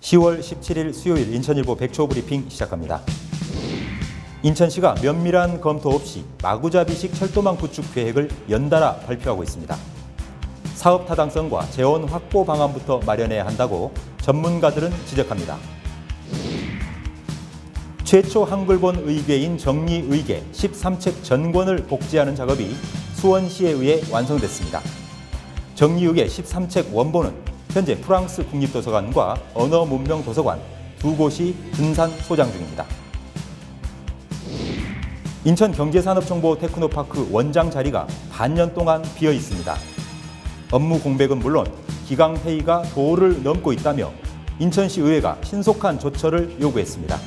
10월 17일 수요일 인천일보 백초 브리핑 시작합니다. 인천시가 면밀한 검토 없이 마구잡이식 철도망 구축 계획을 연달아 발표하고 있습니다. 사업 타당성과 재원 확보 방안부터 마련해야 한다고 전문가들은 지적합니다. 최초 한글본 의궤인 정리의궤 13책 전권을 복제하는 작업이 수원시에 의해 완성됐습니다. 정리의궤 13책 원본은 현재 프랑스 국립도서관과 언어문명도서관 두 곳이 분산 소장 중입니다. 인천경제산업정보 테크노파크 원장 자리가 반년 동안 비어 있습니다. 업무 공백은 물론 기강회의가 도를 넘고 있다며 인천시 의회가 신속한 조처를 요구했습니다.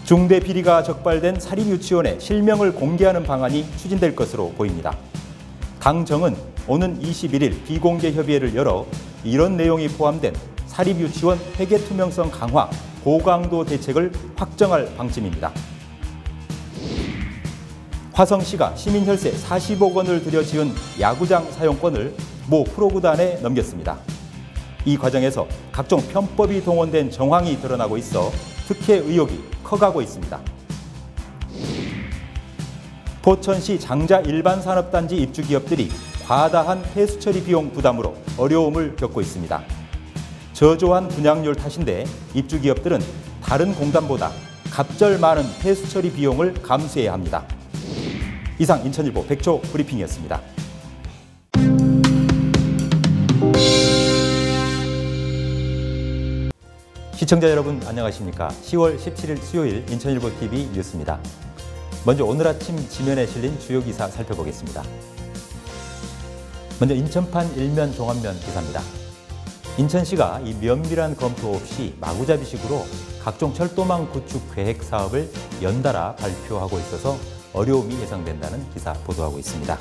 중대 비리가 적발된 사립유치원의 실명을 공개하는 방안이 추진될 것으로 보입니다. 당정은 오는 21일 비공개 협의회를 열어 이런 내용이 포함된 사립유치원 회계 투명성 강화, 고강도 대책을 확정할 방침입니다. 화성시가 시민혈세 40억 원을 들여 지은 야구장 사용권을 모 프로구단에 넘겼습니다. 이 과정에서 각종 편법이 동원된 정황이 드러나고 있어 특혜 의혹이 커가고 있습니다. 포천시 장자 일반산업단지 입주기업들이 과다한 폐수처리 비용 부담으로 어려움을 겪고 있습니다. 저조한 분양률 탓인데 입주기업들은 다른 공단보다 갑절 많은 폐수처리 비용을 감수해야 합니다. 이상 인천일보 백초 브리핑이었습니다. 시청자 여러분 안녕하십니까? 10월 17일 수요일 인천일보 TV 뉴스입니다. 먼저 오늘 아침 지면에 실린 주요 기사 살펴보겠습니다. 먼저 인천판 일면 종합면 기사입니다. 인천시가 이 면밀한 검토 없이 마구잡이식으로 각종 철도망 구축 계획 사업을 연달아 발표하고 있어서 어려움이 예상된다는 기사 보도하고 있습니다.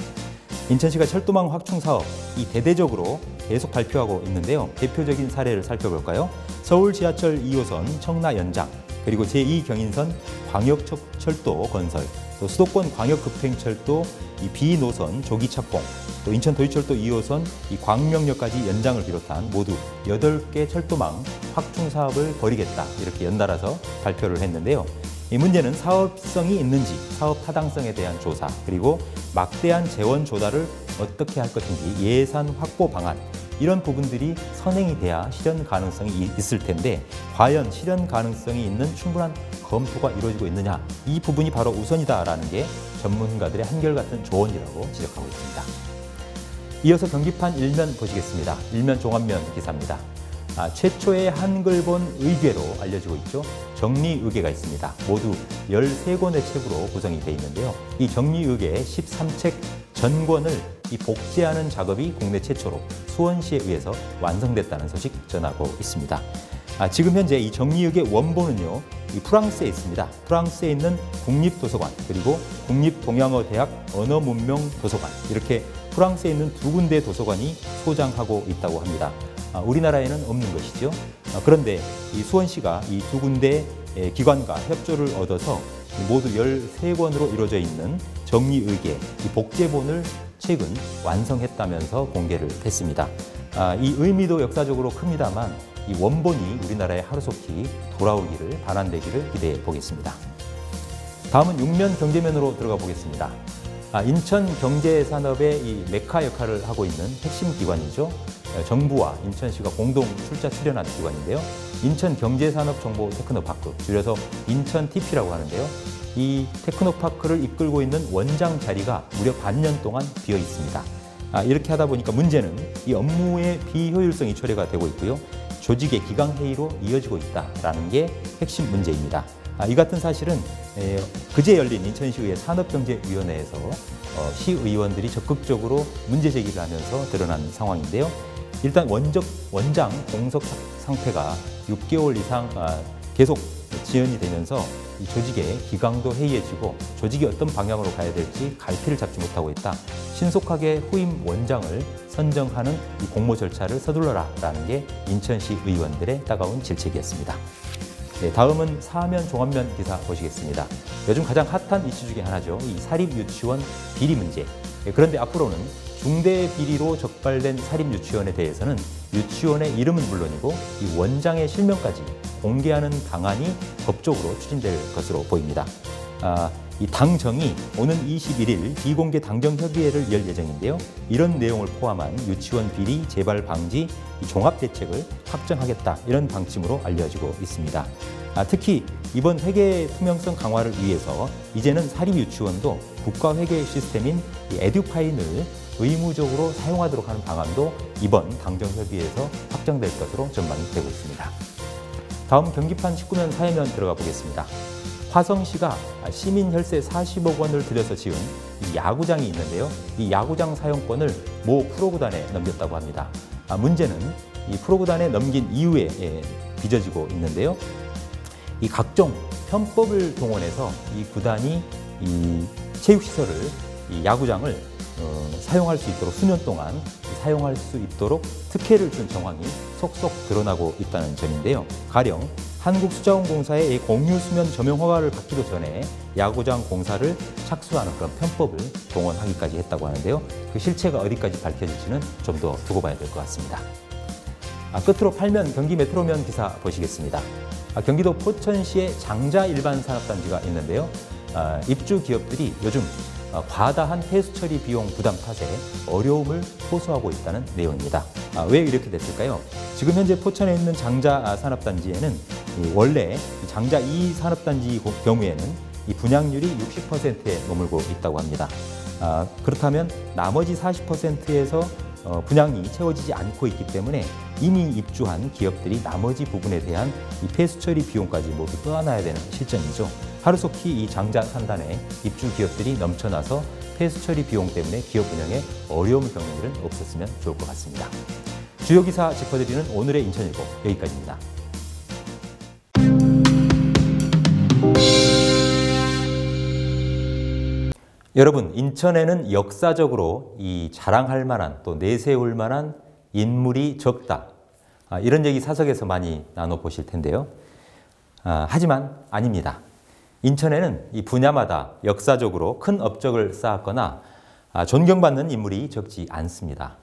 인천시가 철도망 확충 사업 이 대대적으로 계속 발표하고 있는데요. 대표적인 사례를 살펴볼까요? 서울 지하철 2호선 청라 연장, 그리고 제2경인선 광역철도 건설, 또 수도권 광역급행철도 이 B노선 조기 착공, 또 인천 도시철도 2호선 이 광명역까지 연장을 비롯한 모두 8개 철도망 확충 사업을 벌이겠다 이렇게 연달아서 발표를 했는데요. 이 문제는 사업성이 있는지, 사업 타당성에 대한 조사, 그리고 막대한 재원 조달을 어떻게 할 것인지 예산 확보 방안, 이런 부분들이 선행이 돼야 실현 가능성이 있을 텐데 과연 실현 가능성이 있는 충분한 검토가 이루어지고 있느냐, 이 부분이 바로 우선이다라는 게 전문가들의 한결같은 조언이라고 지적하고 있습니다. 이어서 경기판 일면 보시겠습니다. 일면 종합면 기사입니다. 최초의 한글본 의궤로 알려지고 있죠. 정리의궤가 있습니다. 모두 13권의 책으로 구성이 되어 있는데요. 이 정리의궤 13책 전권을 이 복제하는 작업이 국내 최초로 수원시에 의해서 완성됐다는 소식 전하고 있습니다. 지금 현재 이 정리의궤 원본은요, 이 프랑스에 있습니다. 프랑스에 있는 국립도서관, 그리고 국립동양어대학 언어문명도서관, 이렇게 프랑스에 있는 두 군데 도서관이 소장하고 있다고 합니다. 우리나라에는 없는 것이죠. 그런데 이 수원시가 이 두 군데 기관과 협조를 얻어서 모두 13권으로 이루어져 있는 정리의궤 이 복제본을 최근 완성했다면서 공개를 했습니다. 이 의미도 역사적으로 큽니다만 이 원본이 우리나라에 하루속히 돌아오기를, 반환되기를 기대해 보겠습니다. 다음은 육면 경제면으로 들어가 보겠습니다. 인천 경제산업의 이 메카 역할을 하고 있는 핵심 기관이죠. 정부와 인천시가 공동 출자출연한 기관인데요. 인천 경제산업정보 테크노파크, 줄여서 인천TP라고 하는데요. 이 테크노파크를 이끌고 있는 원장 자리가 무려 반년 동안 비어 있습니다. 이렇게 하다 보니까 문제는 이 업무의 비효율성이 초래가 되고 있고요. 조직의 기강회의로 이어지고 있다는 게 핵심 문제입니다. 이 같은 사실은 그제 열린 인천시의회 산업경제위원회에서 시의원들이 적극적으로 문제 제기를 하면서 드러난 상황인데요. 일단 원장 공석 상태가 6개월 이상 계속 지연이 되면서 이 조직의 기강도 해이해지고 조직이 어떤 방향으로 가야 될지 갈피를 잡지 못하고 있다. 신속하게 후임 원장을 선정하는 이 공모 절차를 서둘러라라는 게 인천시 의원들의 따가운 질책이었습니다. 네, 다음은 사면 종합면 기사 보시겠습니다. 요즘 가장 핫한 이슈 중에 하나죠. 이 사립유치원 비리 문제. 그런데 앞으로는 중대 비리로 적발된 사립유치원에 대해서는 유치원의 이름은 물론이고 이 원장의 실명까지 공개하는 방안이 법적으로 추진될 것으로 보입니다. 이 당정이 오는 21일 비공개 당정협의회를 열 예정인데요. 이런 내용을 포함한 유치원 비리 재발 방지 종합대책을 확정하겠다, 이런 방침으로 알려지고 있습니다. 특히 이번 회계 투명성 강화를 위해서 이제는 사립유치원도 국가회계 시스템인 에듀파인을 의무적으로 사용하도록 하는 방안도 이번 당정협의회에서 확정될 것으로 전망이 되고 있습니다. 다음 경기판 19면 사회면 들어가 보겠습니다. 화성시가 시민혈세 40억 원을 들여서 지은 이 야구장이 있는데요. 이 야구장 사용권을 모 프로구단에 넘겼다고 합니다. 문제는 이 프로구단에 넘긴 이유에 빚어지고 있는데요. 이 각종 편법을 동원해서 이 구단이 이 체육시설을, 이 야구장을 사용할 수 있도록 수년 동안 사용할 수 있도록 특혜를 준 정황이 속속 드러나고 있다는 점인데요. 가령 한국수자원공사의 공유수면 점용 허가를 받기도 전에 야구장 공사를 착수하는 그런 편법을 동원하기까지 했다고 하는데요. 그 실체가 어디까지 밝혀질지는 좀 더 두고 봐야 될 것 같습니다. 끝으로 8면 경기 메트로면 기사 보시겠습니다. 경기도 포천시에 장자 일반산업단지가 있는데요. 입주 기업들이 요즘 과다한 폐수 처리 비용 부담 탓에 어려움을 호소하고 있다는 내용입니다. 왜 이렇게 됐을까요? 지금 현재 포천에 있는 장자 산업단지에는 원래 장자 2 산업단지 경우에는 이 분양률이 60%에 머물고 있다고 합니다. 그렇다면 나머지 40%에서 분양이 채워지지 않고 있기 때문에 이미 입주한 기업들이 나머지 부분에 대한 이 폐수 처리 비용까지 모두 떠안아야 되는 실정이죠. 하루속히 이 장자 산단에 입주 기업들이 넘쳐나서 폐수 처리 비용 때문에 기업 운영에 어려움을 겪는 일은 없었으면 좋을 것 같습니다. 주요 기사 짚어드리는 오늘의 인천일보 여기까지입니다. 여러분, 인천에는 역사적으로 이 자랑할 만한, 또 내세울 만한 인물이 적다. 이런 얘기 사석에서 많이 나눠보실 텐데요. 하지만 아닙니다. 인천에는 이 분야마다 역사적으로 큰 업적을 쌓았거나 존경받는 인물이 적지 않습니다.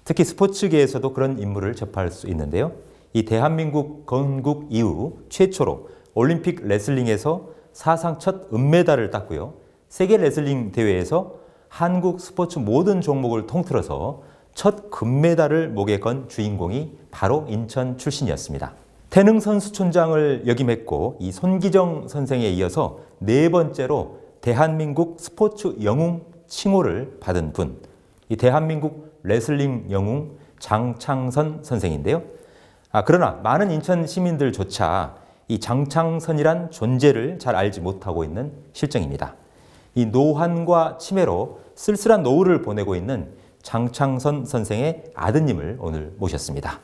특히 스포츠계에서도 그런 인물을 접할 수 있는데요. 이 대한민국 건국 이후 최초로 올림픽 레슬링에서 사상 첫 은메달을 땄고요. 세계 레슬링 대회에서 한국 스포츠 모든 종목을 통틀어서 첫 금메달을 목에 건 주인공이 바로 인천 출신이었습니다. 태능선수촌장을 역임했고 이 손기정 선생에 이어서 네 번째로 대한민국 스포츠 영웅 칭호를 받은 분, 이 대한민국 레슬링 영웅 장창선 선생인데요. 그러나 많은 인천 시민들조차 이 장창선이란 존재를 잘 알지 못하고 있는 실정입니다. 이 노환과 치매로 쓸쓸한 노후를 보내고 있는 장창선 선생의 아드님을 오늘 모셨습니다.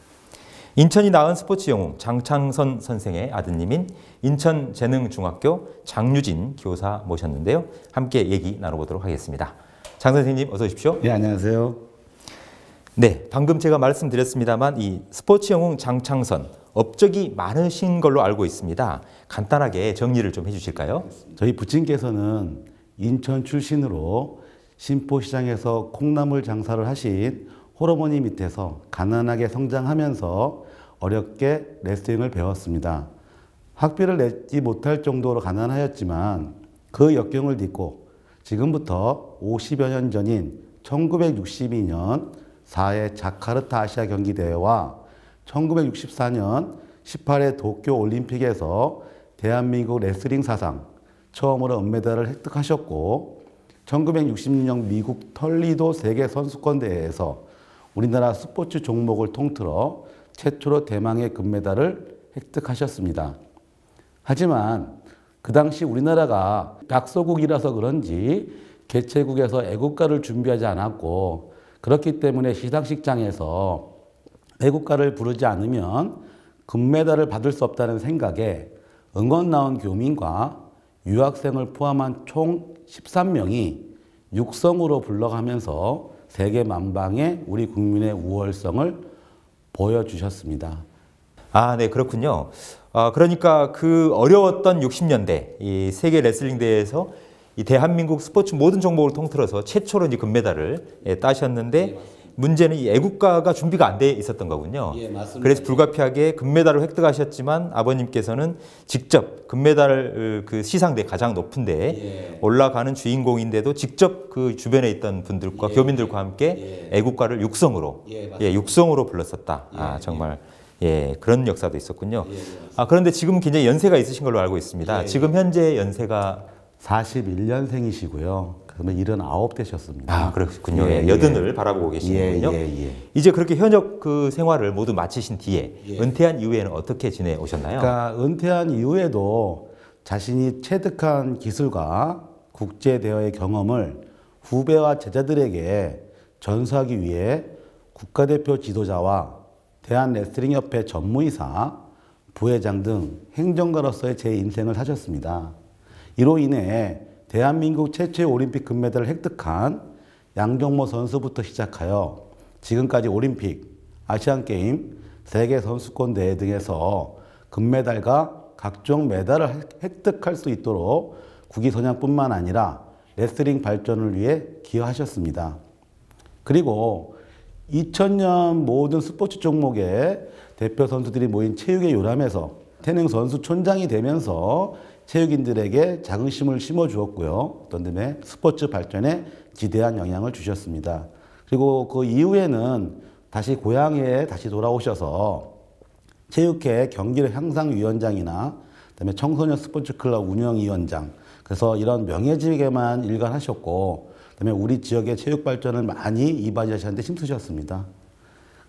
인천이 낳은 스포츠 영웅 장창선 선생의 아드님인 인천재능중학교 장유진 교사 모셨는데요. 함께 얘기 나눠보도록 하겠습니다. 장 선생님 어서 오십시오. 네, 안녕하세요. 네, 방금 제가 말씀드렸습니다만 이 스포츠 영웅 장창선 업적이 많으신 걸로 알고 있습니다. 간단하게 정리를 좀 해주실까요? 저희 부친께서는 인천 출신으로 신포시장에서 콩나물 장사를 하신 홀어머니 밑에서 가난하게 성장하면서 어렵게 레슬링을 배웠습니다. 학비를 내지 못할 정도로 가난하였지만 그 역경을 딛고 지금부터 50여 년 전인 1962년 4회 자카르타 아시아 경기대회와 1964년 18회 도쿄 올림픽에서 대한민국 레슬링 사상 처음으로 은메달을 획득하셨고 1966년 미국 털리도 세계선수권대회에서 우리나라 스포츠 종목을 통틀어 최초로 대망의 금메달을 획득하셨습니다. 하지만 그 당시 우리나라가 약소국이라서 그런지 개최국에서 애국가를 준비하지 않았고 그렇기 때문에 시상식장에서 애국가를 부르지 않으면 금메달을 받을 수 없다는 생각에 응원 나온 교민과 유학생을 포함한 총 13명이 육성으로 불러가면서 세계 만방에 우리 국민의 우월성을 보여주셨습니다. 네, 그렇군요. 그러니까 그 어려웠던 60년대 이 세계 레슬링 대회에서 이 대한민국 스포츠 모든 종목을 통틀어서 최초로 이제 금메달을 따셨는데 문제는 이 애국가가 준비가 안 돼 있었던 거군요. 예, 맞습니다. 그래서 불가피하게 금메달을 획득하셨지만 아버님께서는 직접 금메달 그 시상대 가장 높은데 올라가는 주인공인데도 직접 그 주변에 있던 분들과 교민들과 함께 애국가를 육성으로 육성으로 불렀었다. 아, 정말 그런 역사도 있었군요. 아, 그런데 지금 굉장히 연세가 있으신 걸로 알고 있습니다. 지금 현재 연세가 41년생이시고요. 그러면 79 되셨습니다. 아, 그렇군요. 여든을 바라보고 계시는군요. 이제 그렇게 현역 그 생활을 모두 마치신 뒤에 은퇴한 이후에는 어떻게 지내오셨나요? 그러니까 은퇴한 이후에도 자신이 체득한 기술과 국제 대회의 경험을 후배와 제자들에게 전수하기 위해 국가대표 지도자와 대한레슬링협회 전무이사, 부회장 등 행정가로서의 제 인생을 사셨습니다. 이로 인해 대한민국 최초의 올림픽 금메달을 획득한 양정모 선수부터 시작하여 지금까지 올림픽, 아시안게임, 세계선수권대회 등에서 금메달과 각종 메달을 획득할 수 있도록 국위선양뿐만 아니라 레슬링 발전을 위해 기여하셨습니다. 그리고 2000년 모든 스포츠 종목의 대표 선수들이 모인 체육의 요람에서 태릉 선수 촌장이 되면서 체육인들에게 자긍심을 심어주었고요. 어떤 점에 스포츠 발전에 지대한 영향을 주셨습니다. 그리고 그 이후에는 다시 고향에 다시 돌아오셔서 체육회 경기력 향상위원장이나 그다음에 청소년 스포츠클럽 운영위원장, 그래서 이런 명예직에만 일관하셨고, 그다음에 우리 지역의 체육 발전을 많이 이바지하시는데 힘쓰셨습니다.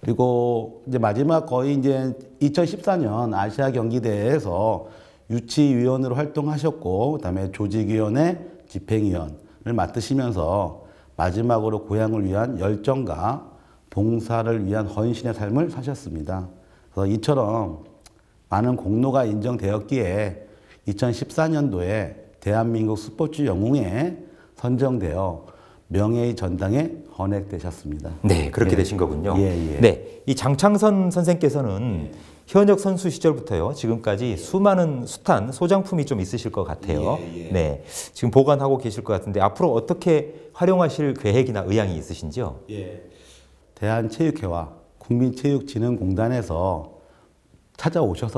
그리고 이제 마지막 거의 이제 2014년 아시아 경기대회에서 유치위원으로 활동하셨고, 그다음에 조직위원회 집행위원을 맡으시면서 마지막으로 고향을 위한 열정과 봉사를 위한 헌신의 삶을 사셨습니다. 그래서 이처럼 많은 공로가 인정되었기에 2014년도에 대한민국 스포츠 영웅에 선정되어 명예의 전당에 헌액되셨습니다. 네, 그렇게 되신 거군요. 네, 이 장창선 선생께서는 현역 선수 시절부터요 지금까지 수많은 숱한 소장품이 좀 있으실 것 같아요. 네, 지금 보관하고 계실 것 같은데 앞으로 어떻게 활용하실 계획이나 의향이 있으신지요? 대한체육회와 국민체육진흥공단에서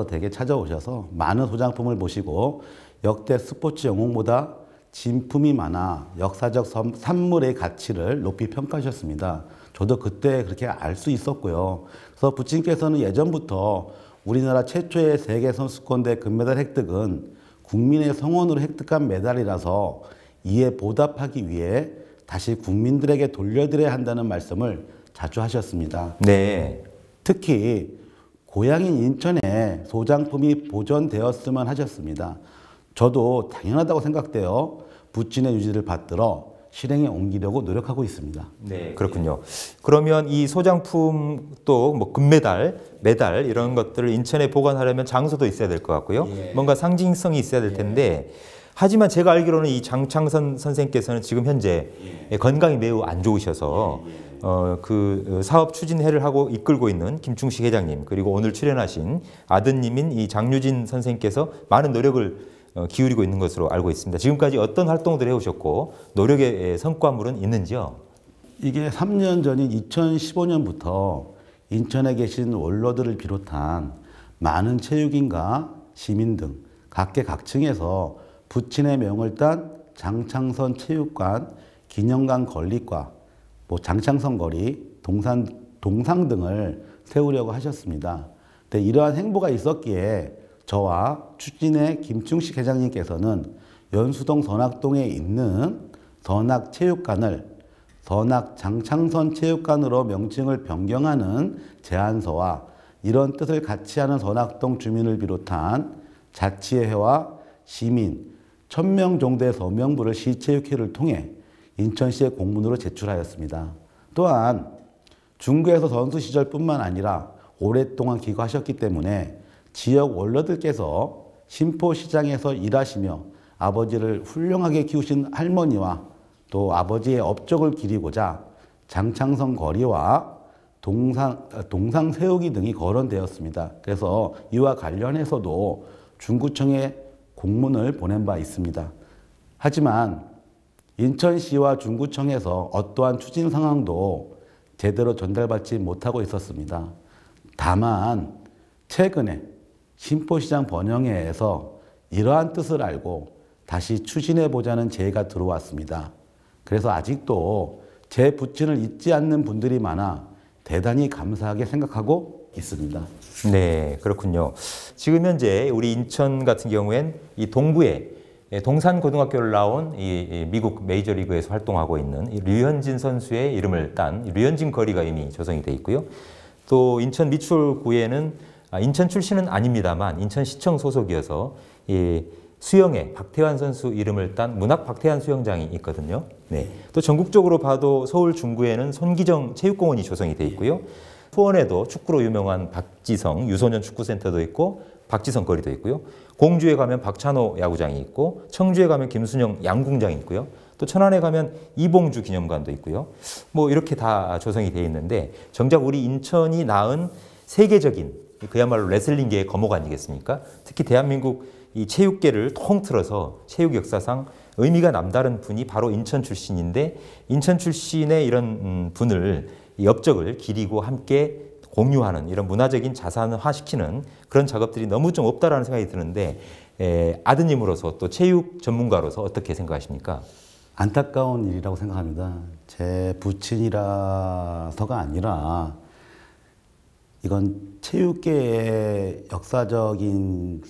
댁에 찾아오셔서 많은 소장품을 보시고 역대 스포츠 영웅보다 진품이 많아 역사적 산물의 가치를 높이 평가하셨습니다. 저도 그때 그렇게 알 수 있었고요. 그래서 부친께서는 예전부터 우리나라 최초의 세계선수권대 금메달 획득은 국민의 성원으로 획득한 메달이라서 이에 보답하기 위해 다시 국민들에게 돌려드려야 한다는 말씀을 자주 하셨습니다. 네. 특히 고향인 인천에 소장품이 보존되었으면 하셨습니다. 저도 당연하다고 생각되어 부친의 유지를 받들어 실행에 옮기려고 노력하고 있습니다. 네, 그렇군요. 그러면 이 소장품 또 뭐 금메달, 메달 이런 것들을 인천에 보관하려면 장소도 있어야 될 것 같고요. 뭔가 상징성이 있어야 될 텐데 하지만 제가 알기로는 이 장창선 선생께서는 지금 현재 건강이 매우 안 좋으셔서 그 사업 추진회를 하고 이끌고 있는 김충식 회장님, 그리고 오늘 출연하신 아드님인 이 장유진 선생께서 많은 노력을 기울이고 있는 것으로 알고 있습니다. 지금까지 어떤 활동들을 해오셨고 노력의 성과물은 있는지요? 이게 3년 전인 2015년부터 인천에 계신 원로들을 비롯한 많은 체육인과 시민 등 각계각층에서 부친의 명을 딴 장창선 체육관, 기념관 건립과 장창선 거리, 동상 등을 세우려고 하셨습니다. 근데 이러한 행보가 있었기에 저와 추진의 김충식 회장님께서는 연수동 선악동에 있는 선악체육관을 선악장창선 체육관으로 명칭을 변경하는 제안서와 이런 뜻을 같이 하는 선악동 주민을 비롯한 자치회와 시민 1000명 정도의 서명부를 시체육회를 통해 인천시에 공문으로 제출하였습니다. 또한 중구에서 선수 시절뿐만 아니라 오랫동안 기거하셨기 때문에 지역 원로들께서 신포시장에서 일하시며 아버지를 훌륭하게 키우신 할머니와 또 아버지의 업적을 기리고자 장창선 거리와 동상 세우기 등이 거론되었습니다. 그래서 이와 관련해서도 중구청에 공문을 보낸 바 있습니다. 하지만 인천시와 중구청에서 어떠한 추진 상황도 제대로 전달받지 못하고 있었습니다. 다만 최근에 신포시장 번영회에서 이러한 뜻을 알고 다시 추진해보자는 제의가 들어왔습니다. 그래서 아직도 제 부친을 잊지 않는 분들이 많아 대단히 감사하게 생각하고 있습니다. 네, 그렇군요. 지금 현재 우리 인천 같은 경우엔 이 동부에 동산고등학교를 나온 이 미국 메이저리그에서 활동하고 있는 이 류현진 선수의 이름을 딴 류현진 거리가 이미 조성이 돼 있고요. 또 인천 미추홀구에는 인천 출신은 아닙니다만 인천시청 소속이어서 이 수영의 박태환 선수 이름을 딴 문학 박태환 수영장이 있거든요. 네. 또 전국적으로 봐도 서울 중구에는 손기정 체육공원이 조성이 돼 있고요. 수원에도 축구로 유명한 박지성 유소년 축구센터도 있고 박지성 거리도 있고요. 공주에 가면 박찬호 야구장이 있고 청주에 가면 김순영 양궁장이 있고요. 또 천안에 가면 이봉주 기념관도 있고요. 뭐 이렇게 다 조성이 돼 있는데 정작 우리 인천이 낳은 세계적인 그야말로 레슬링계의 거목 아니겠습니까? 특히 대한민국 이 체육계를 통틀어서 체육 역사상 의미가 남다른 분이 바로 인천 출신인데 인천 출신의 이런 분을 이 업적을 기리고 함께 공유하는 이런 문화적인 자산화시키는 그런 작업들이 너무 좀 없다라는 생각이 드는데 아드님으로서 또 체육 전문가로서 어떻게 생각하십니까? 안타까운 일이라고 생각합니다. 제 부친이라서가 아니라 이건 체육계의 역사적인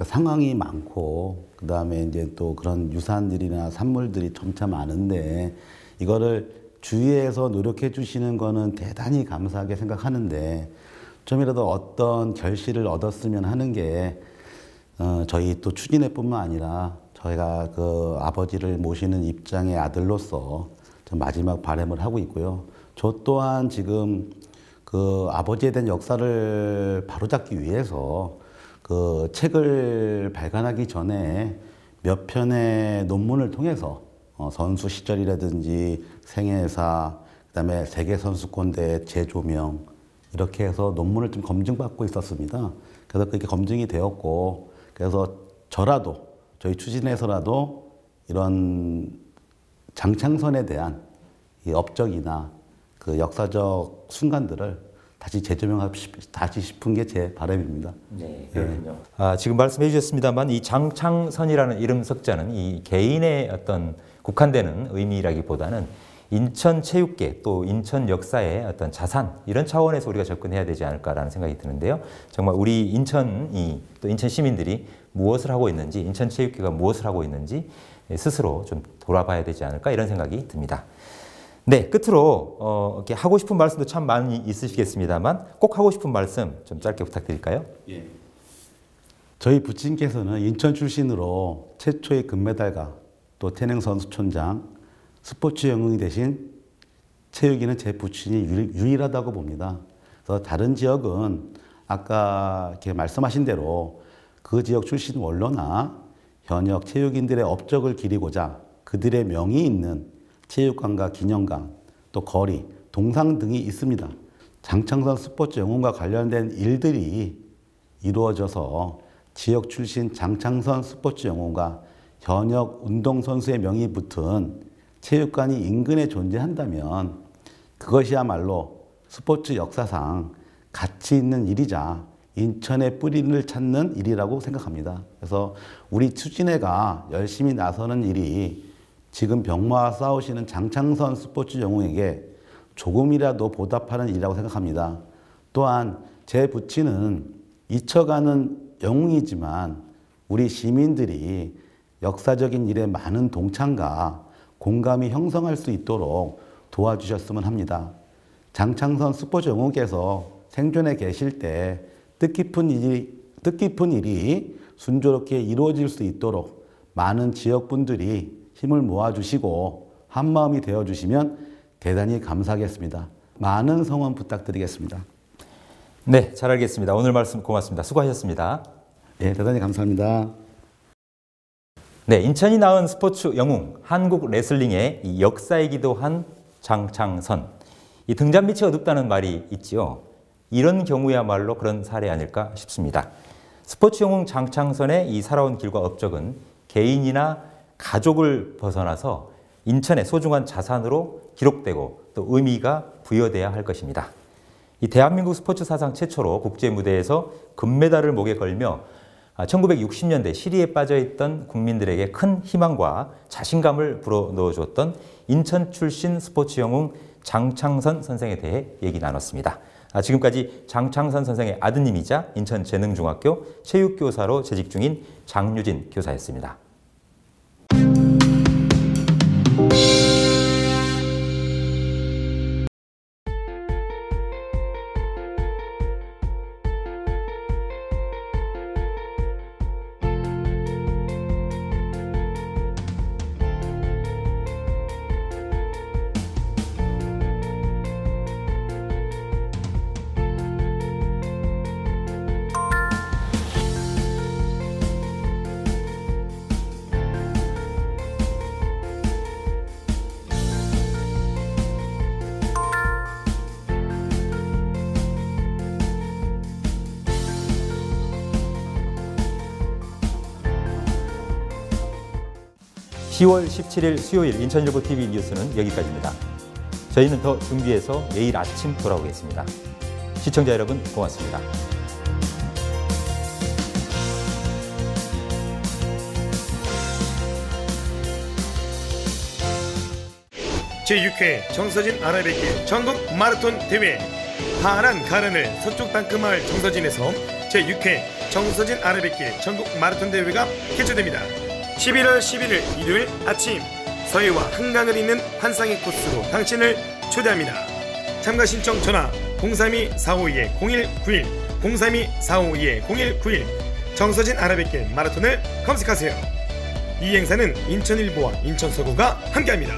상황이 많고 그다음에 이제 또 그런 유산들이나 산물들이 점차 많은데 이거를 주위에서 노력해 주시는 거는 대단히 감사하게 생각하는데 좀이라도 어떤 결실을 얻었으면 하는 게 저희 또 추진회뿐만 아니라 저희가 그 아버지를 모시는 입장의 아들로서 좀 마지막 바람을 하고 있고요. 저 또한 지금 그 아버지에 대한 역사를 바로잡기 위해서 그 책을 발간하기 전에 몇 편의 논문을 통해서 선수 시절이라든지 생애사, 그다음에 세계선수권대회 재조명 이렇게 해서 논문을 좀 검증받고 있었습니다. 그래서 그게 검증이 되었고 그래서 저라도 저희 추진해서라도 이런 장창선에 대한 이 업적이나 그 역사적 순간들을 다시 재조명하고 다시 싶은 게 제 바람입니다. 네, 그렇군요. 지금 말씀해 주셨습니다만 이 장창선이라는 이름 석자는 이 개인의 어떤 국한되는 의미라기보다는 인천 체육계 또 인천 역사의 어떤 자산 이런 차원에서 우리가 접근해야 되지 않을까라는 생각이 드는데요. 정말 우리 인천이 또 인천 시민들이 무엇을 하고 있는지 인천 체육계가 무엇을 하고 있는지 스스로 좀 돌아봐야 되지 않을까 이런 생각이 듭니다. 네, 끝으로 이렇게 하고 싶은 말씀도 참 많이 있으시겠습니다만 꼭 하고 싶은 말씀 좀 짧게 부탁드릴까요? 예. 저희 부친께서는 인천 출신으로 최초의 금메달과 또 태릉선수촌장 스포츠 영웅이 되신 체육인은 제 부친이 유일하다고 봅니다. 그래서 다른 지역은 아까 이렇게 말씀하신 대로 그 지역 출신 원로나 현역 체육인들의 업적을 기리고자 그들의 명이 있는 체육관과 기념관, 또 거리, 동상 등이 있습니다. 장창선 스포츠 영웅과 관련된 일들이 이루어져서 지역 출신 장창선 스포츠 영웅과 현역 운동선수의 명이 붙은 체육관이 인근에 존재한다면 그것이야말로 스포츠 역사상 가치 있는 일이자 인천의 뿌리를 찾는 일이라고 생각합니다. 그래서 우리 추진회가 열심히 나서는 일이 지금 병마와 싸우시는 장창선 스포츠 영웅에게 조금이라도 보답하는 일이라고 생각합니다. 또한 제 부친은 잊혀가는 영웅이지만 우리 시민들이 역사적인 일에 많은 동참과 공감이 형성할 수 있도록 도와주셨으면 합니다. 장창선 스포츠 영웅께서 생존해 계실 때 뜻깊은 일이 순조롭게 이루어질 수 있도록 많은 지역분들이 힘을 모아주시고 한마음이 되어주시면 대단히 감사하겠습니다. 많은 성원 부탁드리겠습니다. 네, 잘 알겠습니다. 오늘 말씀 고맙습니다. 수고하셨습니다. 네, 대단히 감사합니다. 네, 인천이 낳은 스포츠 영웅, 한국 레슬링의 이 역사이기도 한 장창선. 이 등잔빛이 어둡다는 말이 있지요. 이런 경우야말로 그런 사례 아닐까 싶습니다. 스포츠 영웅 장창선의 이 살아온 길과 업적은 개인이나 가족을 벗어나서 인천의 소중한 자산으로 기록되고 또 의미가 부여돼야 할 것입니다. 이 대한민국 스포츠 사상 최초로 국제 무대에서 금메달을 목에 걸며 1960년대 시리에 빠져있던 국민들에게 큰 희망과 자신감을 불어넣어줬던 인천 출신 스포츠 영웅 장창선 선생에 대해 얘기 나눴습니다. 지금까지 장창선 선생의 아드님이자 인천재능중학교 체육교사로 재직 중인 장유진 교사였습니다. (10월 17일) 수요일 인천일보TV 뉴스는 여기까지입니다. 저희는 더 준비해서 내일 아침 돌아오겠습니다. 시청자 여러분 고맙습니다. 제6회 정서진 아라뱃길 전국 마라톤 대회 파란 가른을 서쪽 땅끝마을 정서진에서 제6회 정서진 아라뱃길 전국 마라톤 대회가 개최됩니다. 11월 11일 일요일 아침 서해와 한강을 잇는 환상의 코스로 당신을 초대합니다. 참가 신청 전화 032-452-0191 032-452-0191 정서진 아라뱃길 마라톤을 검색하세요. 이 행사는 인천일보와 인천서구가 함께합니다.